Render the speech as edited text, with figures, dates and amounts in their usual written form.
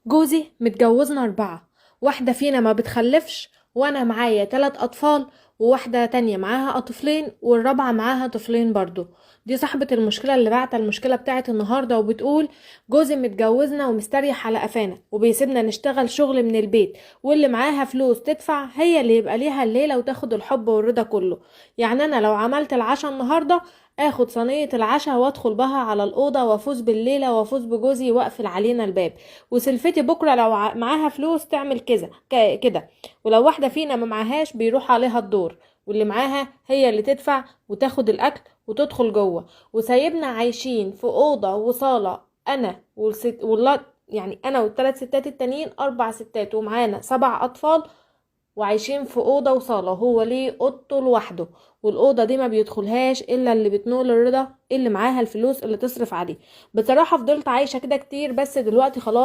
جوزي متجوزنا 4. واحدة فينا ما بتخلفش، وانا معايا 3 اطفال، وواحدة تانية معاها طفلين، والرابعة معاها طفلين برضو. دي صاحبة المشكلة اللي بعت المشكلة بتاعت النهاردة وبتقول: جوزي متجوزنا ومستريح على قفانا وبيسيبنا نشتغل شغل من البيت، واللي معاها فلوس تدفع هي اللي يبقى ليها الليلة وتاخد الحب والرضا كله. يعني انا لو عملت العشاء النهاردة اخد صينية العشاء وادخل بها على الأوضة وافوز بالليلة وافوز بجوزي واقفل علينا الباب. وسلفتي بكرة لو معاها فلوس تعمل كذا كده. ولو واحدة فينا ما معاهاش بيروح عليها الدور، واللي معاها هي اللي تدفع وتاخد الأكل وتدخل جوه. وسايبنا عايشين في أوضة وصالة، أنا والست والله، يعني أنا والثلاث ستات التانيين 4 ستات ومعانا 7 أطفال، وعايشين في أوضة وصالة. هو ليه أوضته لوحده، والأوضة دي ما بيدخلهاش إلا اللي بتنول الرضا، اللي معاها الفلوس اللي تصرف عليه. بصراحة فضلت عايشة كده كتير، بس دلوقتي خلاص